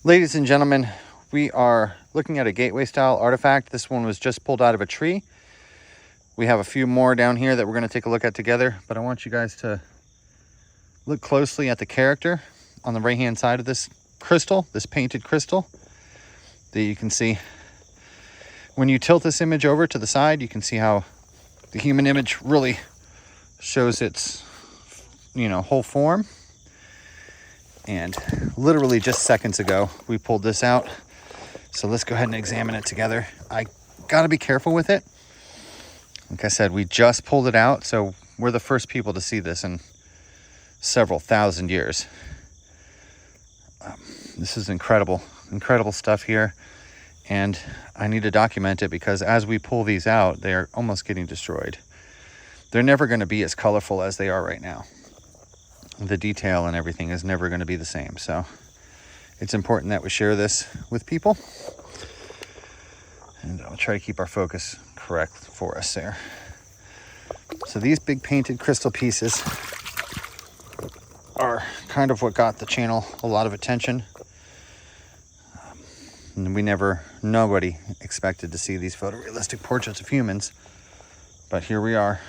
Ladies and gentlemen, we are looking at a gateway style artifact. This one was just pulled out of a tree. We have a few more down here that we're going to take a look at together, but I want you guys to look closely at the character on the right hand side of this crystal, this painted crystal that you can see. When you tilt this image over to the side, you can see how the human image really shows its, whole form. And literally just seconds ago, we pulled this out. So let's go ahead and examine it together. I gotta be careful with it. Like I said, we just pulled it out, so we're the first people to see this in several thousand years. This is incredible stuff here. And I need to document it because as we pull these out, they're almost getting destroyed. They're never gonna be as colorful as they are right now. The detail and everything is never going to be the same. So it's important that we share this with people. And I'll try to keep our focus correct for us there. So these big painted crystal pieces are kind of what got the channel a lot of attention. And nobody expected to see these photorealistic portraits of humans. But here we are.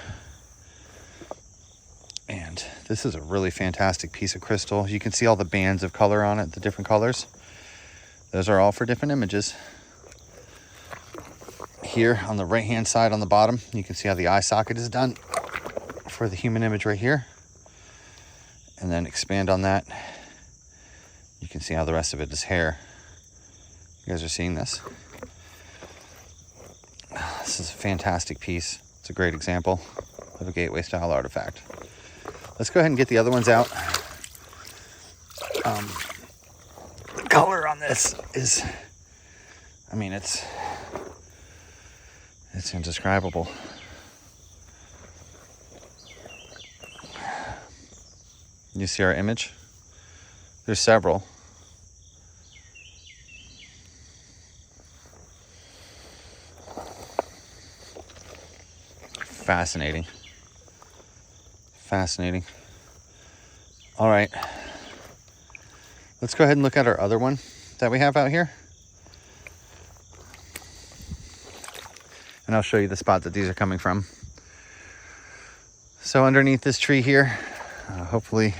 And this is a really fantastic piece of crystal. You can see all the bands of color on it, the different colors. Those are all for different images. Here on the right hand side on the bottom, you can see how the eye socket is done for the human image right here. And then expand on that. You can see how the rest of it is hair. You guys are seeing this? This is a fantastic piece. It's a great example of a gateway style artifact. Let's go ahead and get the other ones out. The color on this is, it's indescribable. You see our image? There's several. Fascinating. All right, let's go ahead and look at our other one that we have out here. And I'll show you the spot that these are coming from. So underneath this tree here, hopefully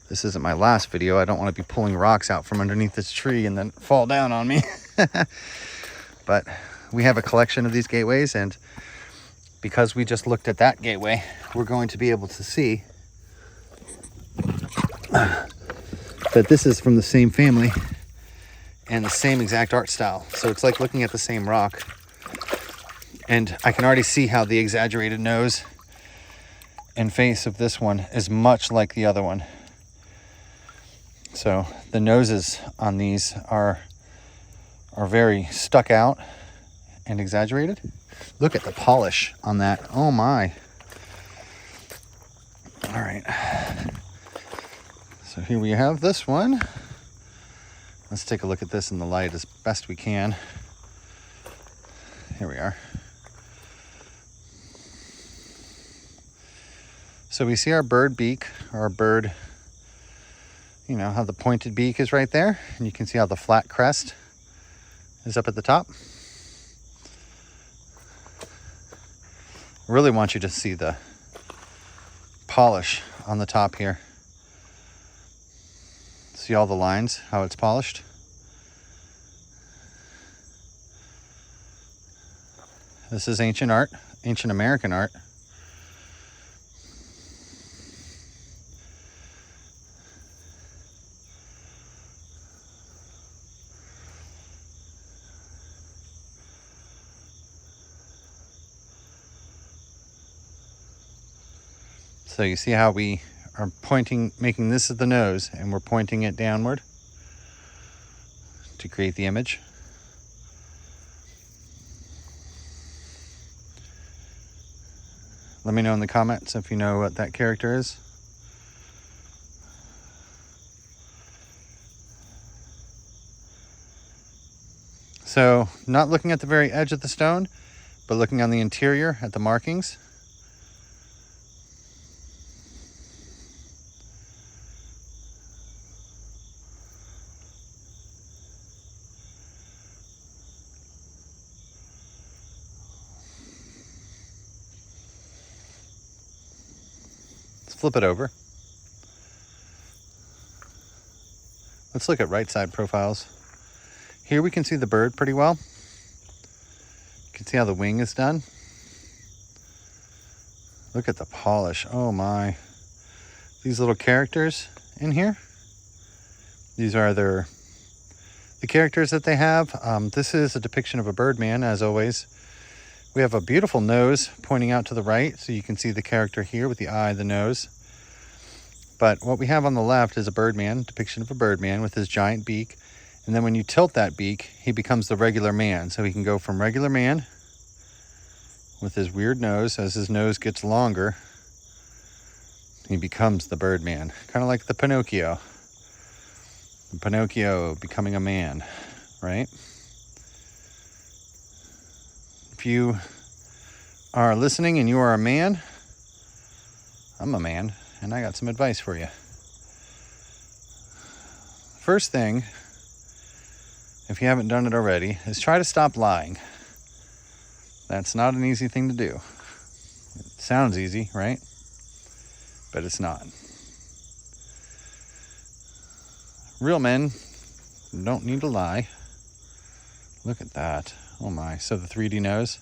this isn't my last video. I don't want to be pulling rocks out from underneath this tree and then fall down on me. But we have a collection of these gateways, and because we just looked at that gateway, we're going to be able to see that this is from the same family and the same exact art style. So it's like looking at the same rock. And I can already see how the exaggerated nose and face of this one is much like the other one. So the noses on these are very stuck out and exaggerated. Look at the polish on that. Oh my. All right. So here we have this one. Let's take a look at this in the light as best we can. Here we are. So we see our bird beak, our bird, how the pointed beak is right there. And you can see how the flat crest is up at the top. I really want you to see the polish on the top here. See all the lines, how it's polished? This is ancient art, ancient American art. So you see how we are making this as the nose, and we're pointing it downward to create the image. Let me know in the comments if you know what that character is. So not looking at the very edge of the stone, but looking on the interior at the markings. flip it over. Let's look at right side profiles. Here we can see the bird pretty well. You can see how the wing is done. Look at the polish. Oh my. These little characters in here. These are the characters that they have. This is a depiction of a birdman, as always. We have a beautiful nose pointing out to the right, so you can see the character here with the eye, the nose. But what we have on the left is a birdman, depiction of a birdman with his giant beak. And then when you tilt that beak, he becomes the regular man. So he can go from regular man with his weird nose. As his nose gets longer, he becomes the birdman. Kind of like the Pinocchio. The Pinocchio becoming a man, right? If you are listening and you are a man, I'm a man. And I got some advice for you. First thing, if you haven't done it already, is try to stop lying. That's not an easy thing to do. It sounds easy, right? But it's not. Real men don't need to lie. Look at that. Oh my. So the 3D nose.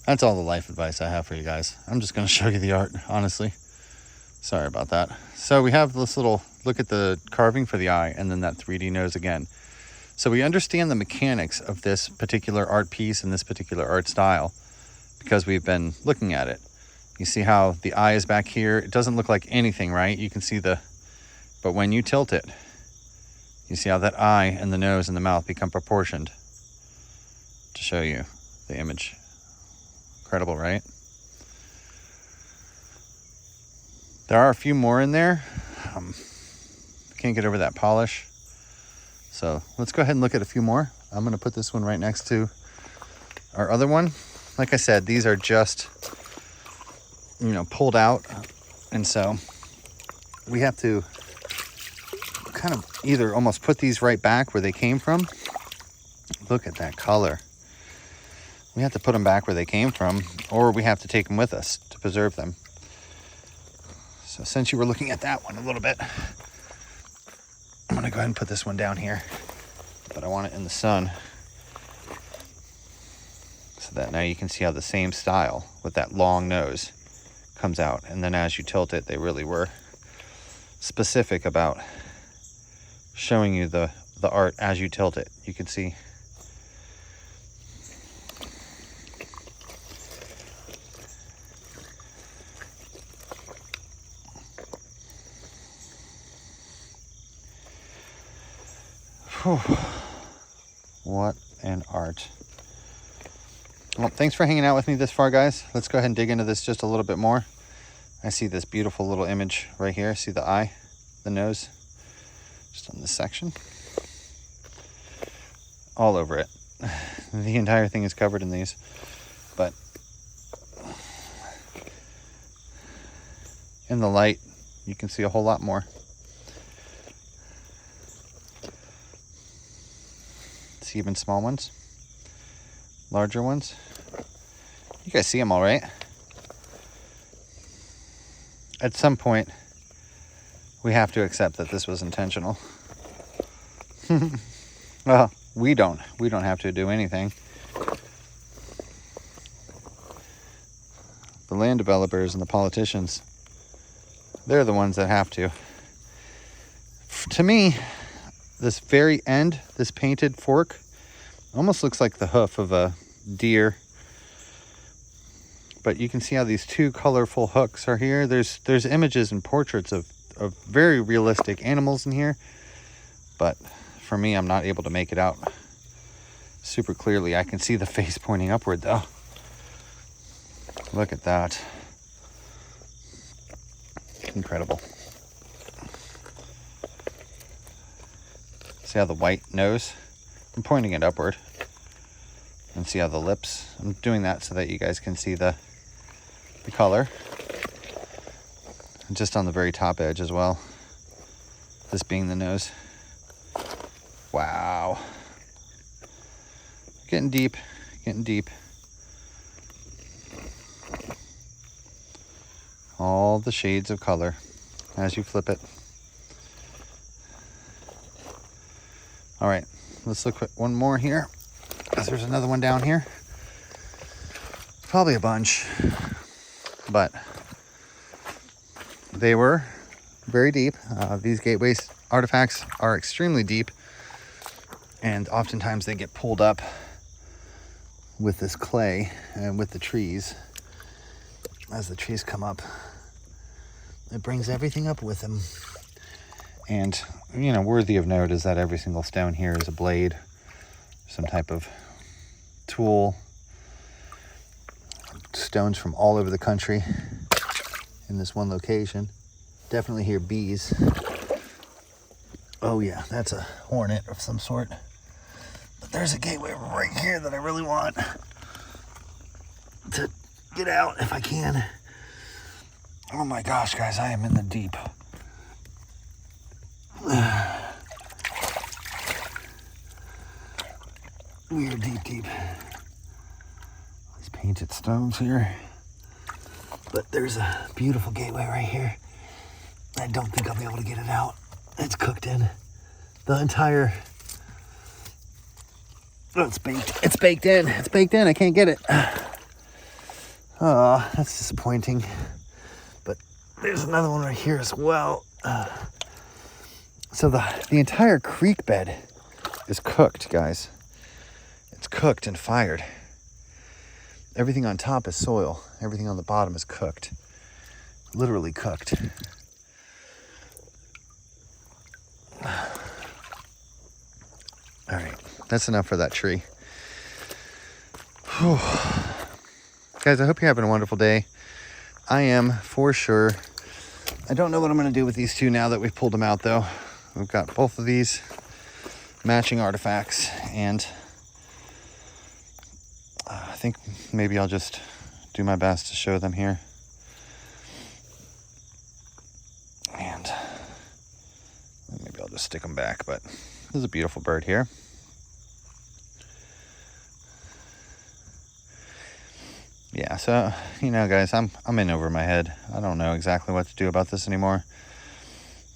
That's all the life advice I have for you guys. I'm just going to show you the art, honestly. Sorry about that. So we have this little look at the carving for the eye and then that 3D nose again. So we understand the mechanics of this particular art piece and this particular art style because we've been looking at it. You see how the eye is back here? It doesn't look like anything, right? You can see but when you tilt it, you see how that eye and the nose and the mouth become proportioned to show you the image. Incredible, right? There are a few more in there. Can't get over that polish. So let's go ahead and look at a few more. I'm going to put this one right next to our other one. Like I said, these are just, pulled out. And so we have to kind of either almost put these right back where they came from. Look at that color. We have to put them back where they came from, or we have to take them with us to preserve them. So since you were looking at that one a little bit, I'm going to go ahead and put this one down here. But I want it in the sun so that now you can see how the same style with that long nose comes out. And then as you tilt it, they really were specific about showing you the art as you tilt it. You can see. Whew. What an art. Well, thanks for hanging out with me this far, guys. Let's go ahead and dig into this just a little bit more. I see this beautiful little image right here. See the eye, the nose, just on this section. All over it. The entire thing is covered in these. But in the light, you can see a whole lot more. See even small ones, larger ones. You guys see them all right? At some point, we have to accept that this was intentional. Well, we don't have to do anything. The land developers and the politicians, they're the ones that have to. To me, this very end, this painted fork, almost looks like the hoof of a deer. But you can see how these two colorful hooks are here. There's images and portraits of very realistic animals in here. But for me, I'm not able to make it out super clearly. I can see the face pointing upward though. Look at that. Incredible. See how the white nose? I'm pointing it upward. And see how the lips? I'm doing that so that you guys can see the color. And just on the very top edge as well. This being the nose. Wow. Getting deep, getting deep. all the shades of color as you flip it. All right, let's look at one more here, because there's another one down here. Probably a bunch, but they were very deep. These gateway artifacts are extremely deep, and oftentimes they get pulled up with this clay and with the trees. As the trees come up, it brings everything up with them. And, you know, worthy of note is that every single stone here is a blade, some type of tool. Stones from all over the country in this one location. Definitely hear bees. Oh yeah, that's a hornet of some sort. But there's a gateway right here that I really want to get out if I can. Oh my gosh, guys, I am in the deep. We are deep. These painted stones here. But there's a beautiful gateway right here. I don't think I'll be able to get it out. It's cooked in. The entire... Oh, it's baked. It's baked in. It's baked in. I can't get it. Oh, that's disappointing. But there's another one right here as well. So the entire creek bed is cooked, guys. It's cooked and fired. Everything on top is soil. Everything on the bottom is cooked. Literally cooked. All right, that's enough for that tree. Whew. Guys, I hope you're having a wonderful day. I am, for sure. I don't know what I'm going to do with these two now that we've pulled them out, though. We've got both of these matching artifacts, and I think maybe I'll just do my best to show them here. And maybe I'll just stick them back, but there's a beautiful bird here. Yeah, so, you know, guys, I'm in over my head. I don't know exactly what to do about this anymore.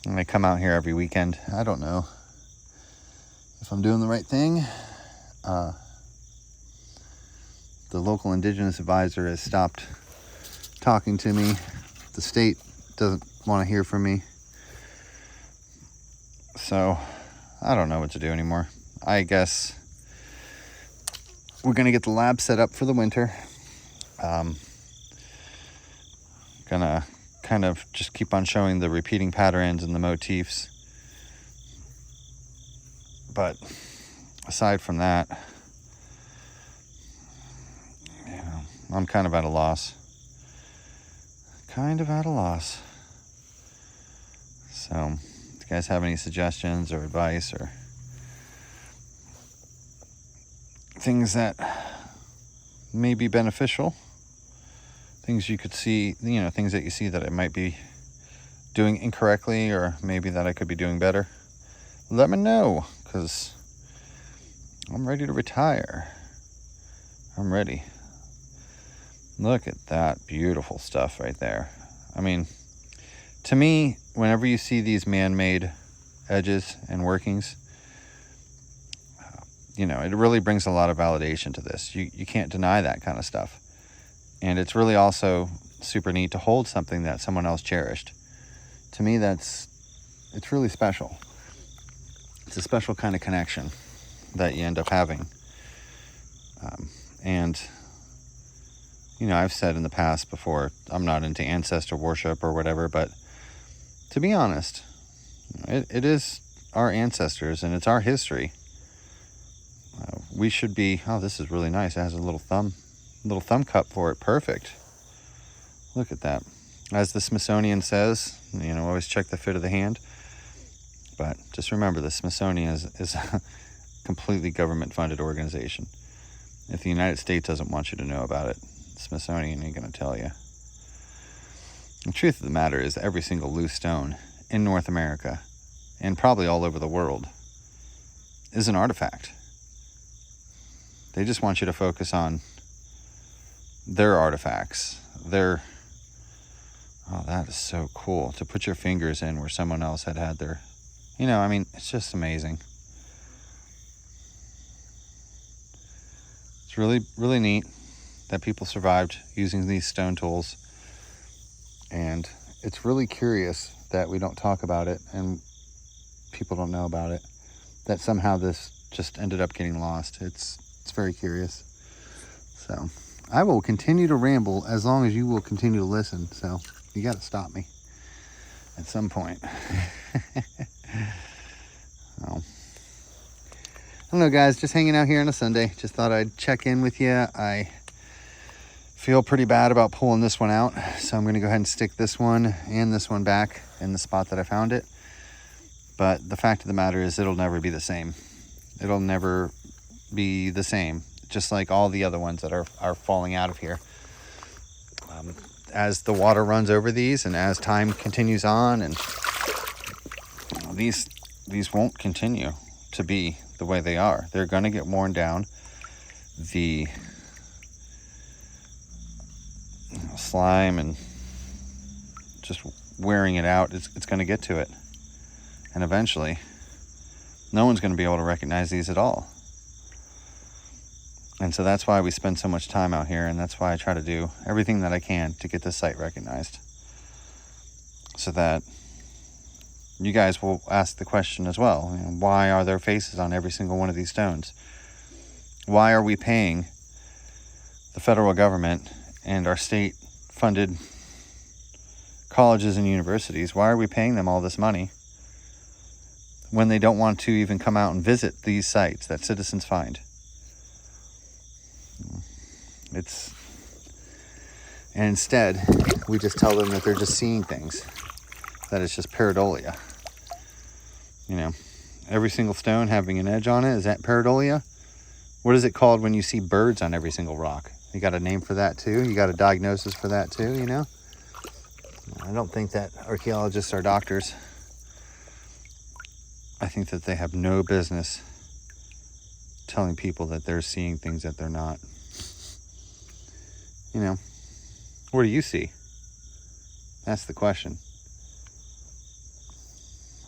And I come out here every weekend. I don't know if I'm doing the right thing. The local indigenous advisor has stopped talking to me. The state doesn't want to hear from me. So, I don't know what to do anymore. I guess we're going to get the lab set up for the winter. Gonna kind of just keep on showing the repeating patterns and the motifs. But aside from that, you know, I'm kind of at a loss. So, if you guys have any suggestions or advice or things that may be beneficial, things you could see, you know, things that you see that I might be doing incorrectly or maybe that I could be doing better, let me know, because I'm ready to retire. I'm ready. Look at that beautiful stuff right there. I mean, to me, whenever you see these man-made edges and workings, you know, it really brings a lot of validation to this. You can't deny that kind of stuff. And it's really also super neat to hold something that someone else cherished. To me, it's really special. It's a special kind of connection that you end up having. And, you know, I've said in the past before, I'm not into ancestor worship or whatever, but to be honest, it is our ancestors and it's our history. We should be, oh, this is really nice. It has a little thumb cup for it. Perfect. Look at that. As the Smithsonian says, you know, always check the fit of the hand. But just remember, the Smithsonian is a completely government-funded organization. If the United States doesn't want you to know about it, the Smithsonian ain't going to tell you. The truth of the matter is every single loose stone in North America, and probably all over the world, is an artifact. They just want you to focus on their artifacts, their Oh, that is so cool to put your fingers in where someone else had their, you know, I mean, it's just amazing. It's really, really neat that people survived using these stone tools. And it's really curious that we don't talk about it and people don't know about it, that somehow this just ended up getting lost. It's very curious. So I will continue to ramble as long as you will continue to listen. So you got to stop me at some point. Well, I don't know, guys, just hanging out here on a Sunday. Just thought I'd check in with you. I feel pretty bad about pulling this one out, so I'm going to go ahead and stick this one and this one back in the spot that I found it. But the fact of the matter is it'll never be the same. It'll never be the same, just like all the other ones that are falling out of here. As the water runs over these and as time continues on, and these won't continue to be the way they are. They're going to get worn down. The slime and just wearing it out, it's going to get to it. And eventually, no one's going to be able to recognize these at all. And so that's why we spend so much time out here, and that's why I try to do everything that I can to get this site recognized. So that you guys will ask the question as well, you know, why are there faces on every single one of these stones? Why are we paying the federal government and our state-funded colleges and universities, why are we paying them all this money when they don't want to even come out and visit these sites that citizens find? And instead, we just tell them that they're just seeing things, that it's just pareidolia. You know, every single stone having an edge on it, is that pareidolia? What is it called when you see birds on every single rock? You got a name for that too? You got a diagnosis for that too, you know? I don't think that archaeologists are doctors. I think that they have no business telling people that they're seeing things that they're not. You know, what do you see? That's the question.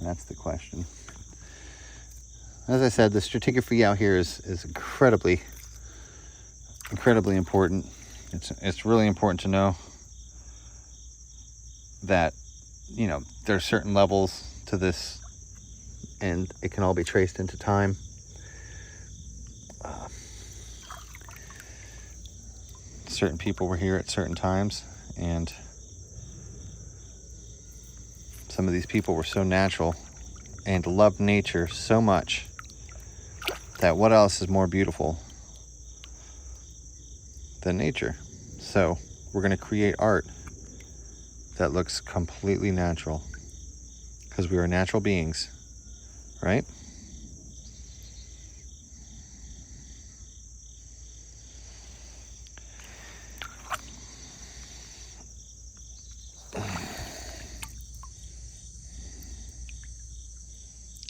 That's the question. As I said, the stratigraphy out here is incredibly important. It's really important to know that, you know, there's certain levels to this, and it can all be traced into time. Certain people were here at certain times, and some of these people were so natural and loved nature so much that what else is more beautiful than nature? So we're going to create art that looks completely natural, because we are natural beings, right?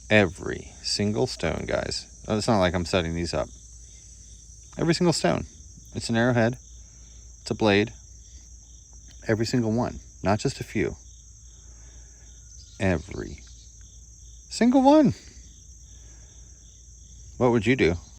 Every single stone, guys. It's not like I'm setting these up. Every single stone. It's an arrowhead. It's a blade. Every single one. Not just a few. Every single one. What would you do?